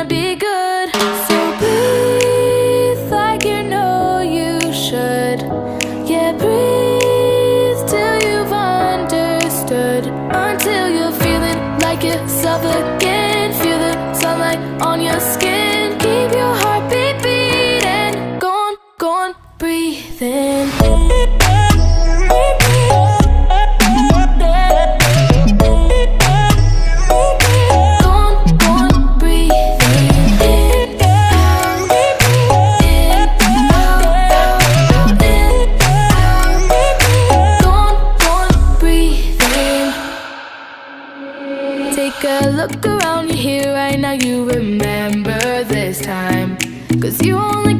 be good. So breathe like you know you should. Yeah, breathe till you've understood. Until you're feeling like you're suffocating. Feel the sunlight on your skin. Keep your heartbeat beating. Go on, breathe in. Take a look around you here right now. You remember this time, 'cause you only